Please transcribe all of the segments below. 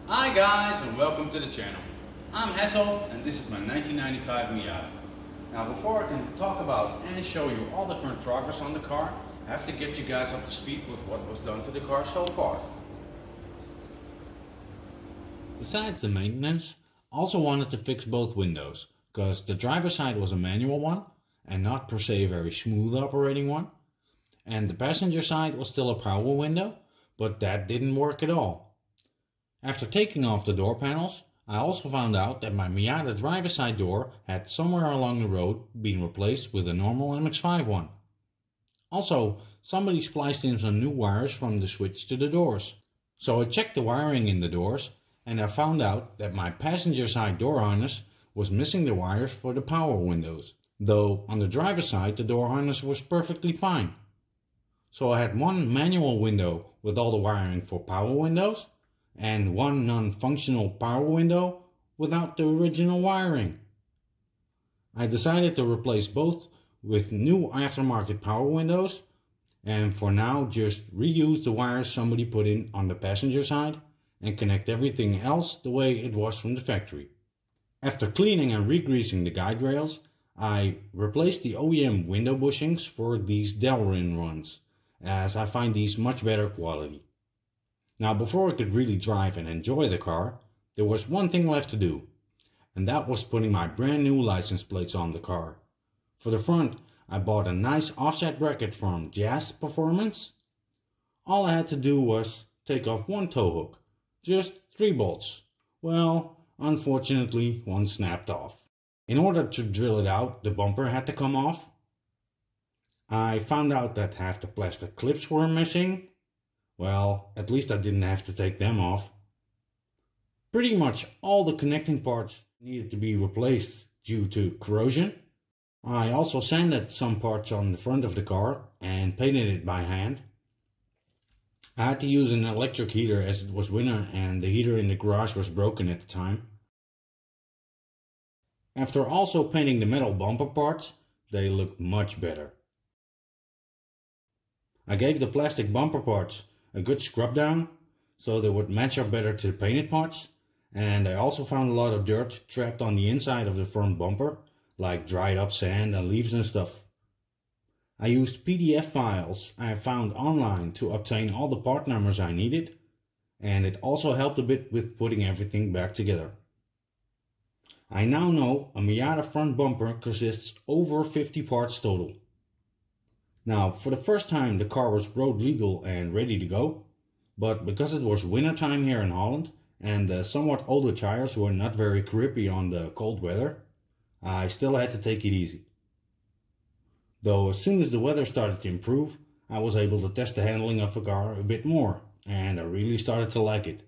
Hi guys, and welcome to the channel. I'm Hessel and this is my 1995 Miata. Now before I can talk about and show you all the current progress on the car, I have to get you guys up to speed with what was done to the car so far. Besides the maintenance, I also wanted to fix both windows, because the driver's side was a manual one and not per se a very smooth operating one, and the passenger side was still a power window, but that didn't work at all. After taking off the door panels, I also found out that my Miata driver's side door had somewhere along the road been replaced with a normal MX-5 one. Also, somebody spliced in some new wires from the switch to the doors. So I checked the wiring in the doors and I found out that my passenger side door harness was missing the wires for the power windows, though on the driver's side the door harness was perfectly fine. So I had one manual window with all the wiring for power windows and one non-functional power window without the original wiring. I decided to replace both with new aftermarket power windows and for now just reuse the wires somebody put in on the passenger side and connect everything else the way it was from the factory. After cleaning and re-greasing the guide rails, I replaced the OEM window bushings for these Delrin ones, as I find these much better quality. Now before I could really drive and enjoy the car, there was one thing left to do, and that was putting my brand new license plates on the car. For the front, I bought a nice offset bracket from Jazz Performance. All I had to do was take off one tow hook, just 3 bolts. Well, unfortunately one snapped off. In order to drill it out, the bumper had to come off. I found out that half the plastic clips were missing. Well, at least I didn't have to take them off. Pretty much all the connecting parts needed to be replaced due to corrosion. I also sanded some parts on the front of the car and painted it by hand. I had to use an electric heater as it was winter and the heater in the garage was broken at the time. After also painting the metal bumper parts, they looked much better. I gave the plastic bumper parts a good scrub down so they would match up better to the painted parts, and I also found a lot of dirt trapped on the inside of the front bumper, like dried up sand and leaves and stuff. I used PDF files I found online to obtain all the part numbers I needed, and it also helped a bit with putting everything back together. I now know a Miata front bumper consists over 50 parts total. Now, for the first time the car was road legal and ready to go, but because it was winter time here in Holland and the somewhat older tires were not very grippy on the cold weather, I still had to take it easy. Though as soon as the weather started to improve, I was able to test the handling of the car a bit more, and I really started to like it.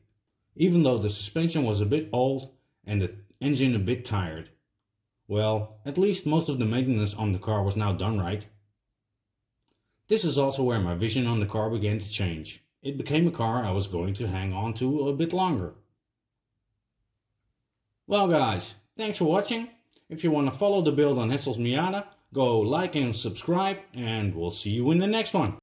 Even though the suspension was a bit old and the engine a bit tired. Well, at least most of the maintenance on the car was now done right. This is also where my vision on the car began to change. It became a car I was going to hang on to a bit longer. Well guys, thanks for watching. If you want to follow the build on Hessels Miata, go like and subscribe and we'll see you in the next one.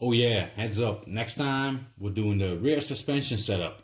Oh yeah, heads up, next time we're doing the rear suspension setup.